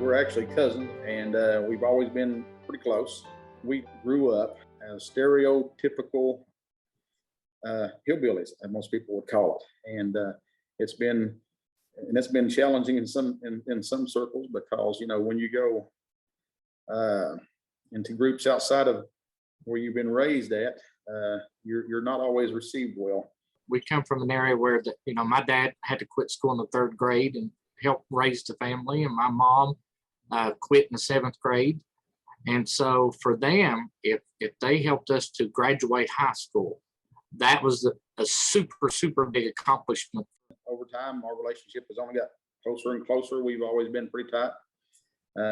We're actually cousins, and we've always been pretty close. We grew up as stereotypical hillbillies, as most people would call it, and it's been challenging in some circles because when you go into groups outside of where you've been raised at, you're not always received well. We come from an area where my dad had to quit school in the 3rd grade and help raise the family, and my mom quit in the 7th grade. And so for them, if they helped us to graduate high school, that was a super big accomplishment. Over time, our relationship has only got closer and closer. We've always been pretty tight.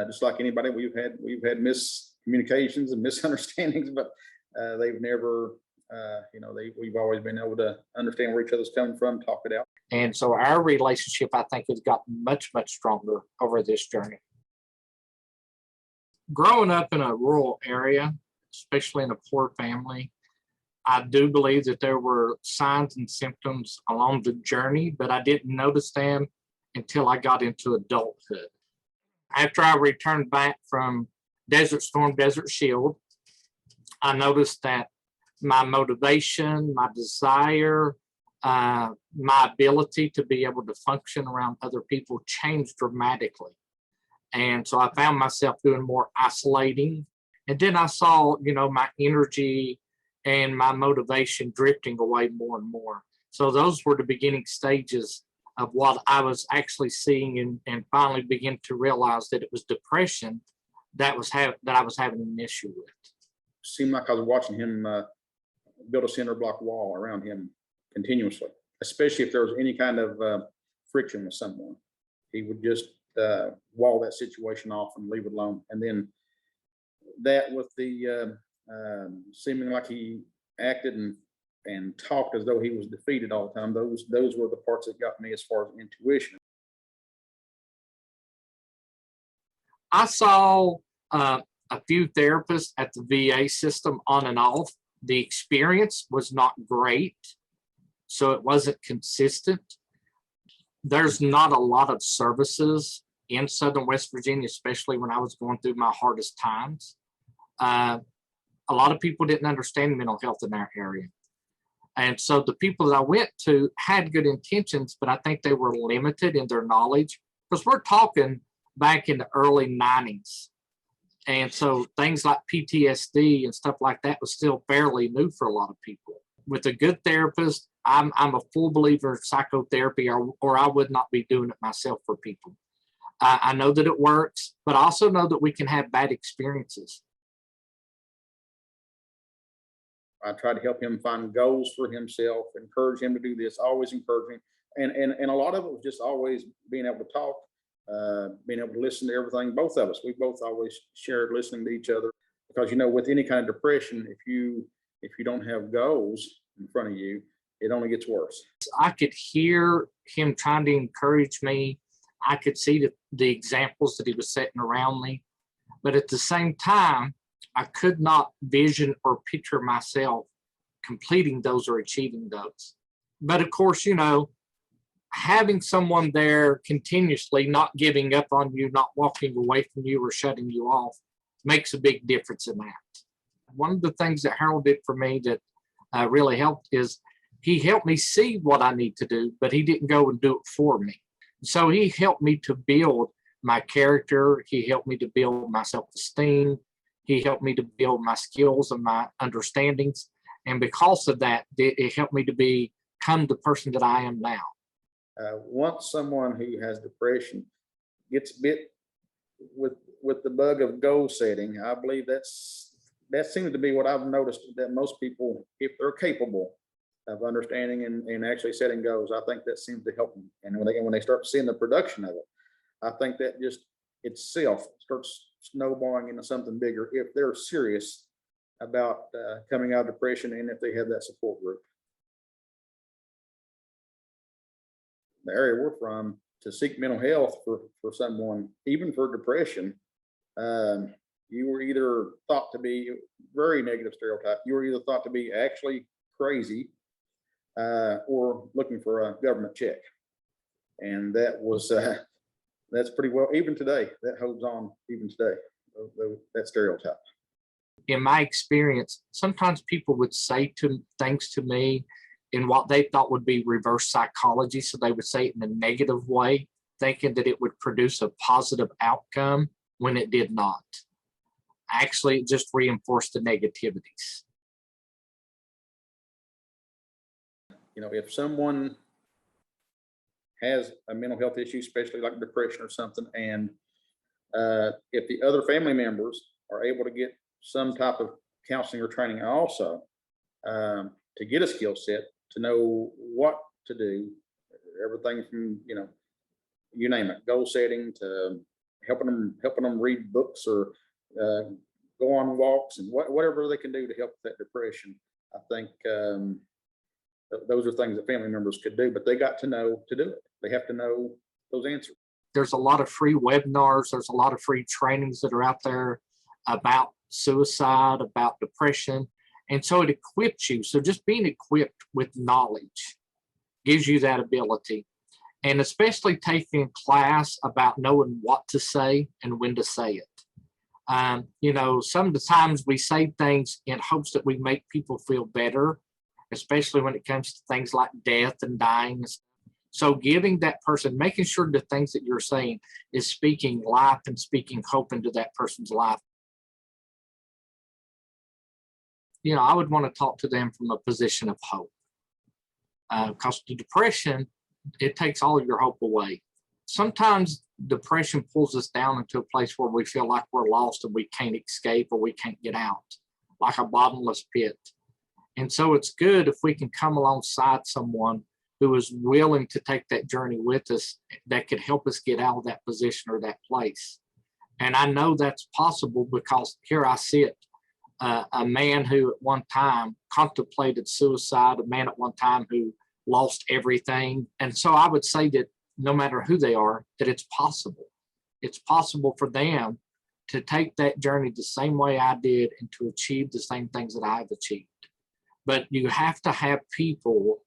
Just like anybody, we've had miscommunications and misunderstandings, but they've never, we've always been able to understand where each other's coming from, talk it out. And so our relationship, I think, has gotten much stronger over this journey. Growing up in a rural area, especially in a poor family, I do believe that there were signs and symptoms along the journey, but I didn't notice them until I got into adulthood. After I returned back from Desert Storm, Desert Shield, I noticed that my motivation, my desire, my ability to be able to function around other people changed dramatically. And so I found myself doing more isolating. And then I saw, my energy and my motivation drifting away more and more. So those were the beginning stages of what I was actually seeing, and finally begin to realize that it was depression that I was having an issue with. It seemed like I was watching him build a cinder block wall around him continuously, especially if there was any kind of friction with someone. He would just wall that situation off and leave it alone. And then that with the seeming like he acted and talked as though he was defeated all the time, those were the parts that got me as far as intuition. I saw a few therapists at the VA system on and off. The experience was not great, so it wasn't consistent. There's not a lot of services in Southern West Virginia, especially when I was going through my hardest times. A lot of people didn't understand mental health in our area. And so the people that I went to had good intentions, but I think they were limited in their knowledge, because we're talking back in the early 90s. And so things like PTSD and stuff like that was still fairly new for a lot of people. With a good therapist, I'm a full believer in psychotherapy, or I would not be doing it myself for people. I know that it works, but I also know that we can have bad experiences. I tried to help him find goals for himself, encourage him to do this, always encourage him. And a lot of it was just always being able to talk, being able to listen to everything. Both of us, we both always shared listening to each other, because, with any kind of depression, if you don't have goals in front of you, it only gets worse. I could hear him trying to encourage me. I could see the examples that he was setting around me. But at the same time, I could not vision or picture myself completing those or achieving those. But of course, having someone there continuously, not giving up on you, not walking away from you or shutting you off, makes a big difference in that. One of the things that Harold did for me that really helped is he helped me see what I need to do, but he didn't go and do it for me. So he helped me to build my character. He helped me to build my self-esteem. He helped me to build my skills and my understandings. And because of that, it helped me to become the person that I am now. Once someone who has depression gets bit with the bug of goal setting, I believe that seems to be what I've noticed, that most people, if they're capable of understanding and actually setting goals, I think that seems to help them. And when they start seeing the production of it, I think that just itself starts snowballing into something bigger if they're serious about coming out of depression, and if they have that support group. The area we're from, to seek mental health for someone, even for depression, you were either thought to be, very negative stereotype, you were either thought to be actually crazy or looking for a government check. And that was That's pretty well, even today, that holds on even today, that stereotype. In my experience, sometimes people would say things to me in what they thought would be reverse psychology. So they would say it in a negative way, thinking that it would produce a positive outcome when it did not. Actually, it just reinforced the negativities. You know, if someone has a mental health issue, especially like depression or something, and if the other family members are able to get some type of counseling or training also, to get a skill set, to know what to do, everything from, you know, you name it, goal setting to helping them read books or go on walks and whatever they can do to help with that depression. I think those are things that family members could do, but they got to know to do it. They have to know those answers. There's a lot of free webinars. There's a lot of free trainings that are out there about suicide, about depression. And so it equips you. So just being equipped with knowledge gives you that ability. And especially taking a class about knowing what to say and when to say it. You know, sometimes we say things in hopes that we make people feel better, especially when it comes to things like death and dying. So giving that person, making sure the things that you're saying is speaking life and speaking hope into that person's life. You know, I would want to talk to them from a position of hope. Because the depression, it takes all your hope away. Sometimes depression pulls us down into a place where we feel like we're lost and we can't escape or we can't get out, like a bottomless pit. And so it's good if we can come alongside someone who is willing to take that journey with us, that could help us get out of that position or that place. And I know that's possible because here I sit, a man who at one time contemplated suicide, a man at one time who lost everything. And so I would say that no matter who they are, that it's possible. It's possible for them to take that journey the same way I did and to achieve the same things that I've achieved. But you have to have people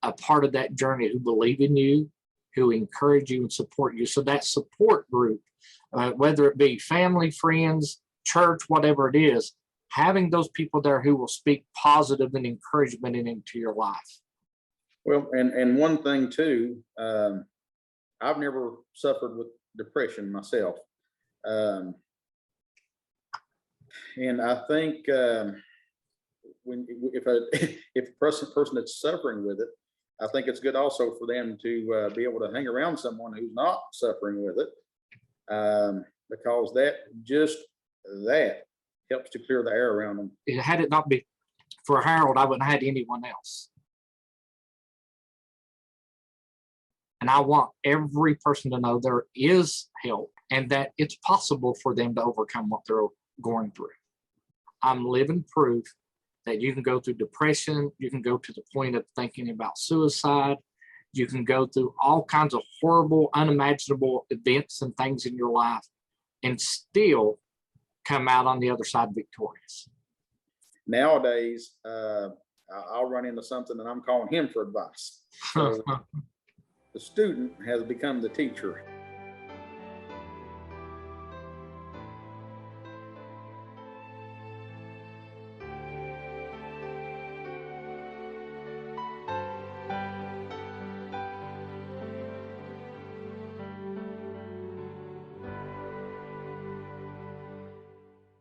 a part of that journey who believe in you, who encourage you and support you. So that support group, whether it be family, friends, church, whatever it is, having those people there who will speak positive and encouragement into your life. Well, and one thing too, I've never suffered with depression myself. And I think if a person that's suffering with it, I think it's good also for them to be able to hang around someone who's not suffering with it, because that helps to clear the air around them. Had it not been for Harold, I wouldn't have had anyone else. And I want every person to know there is help and that it's possible for them to overcome what they're going through. I'm living proof that you can go through depression, you can go to the point of thinking about suicide, you can go through all kinds of horrible, unimaginable events and things in your life and still come out on the other side victorious. Nowadays, I'll run into something and I'm calling him for advice. So the student has become the teacher.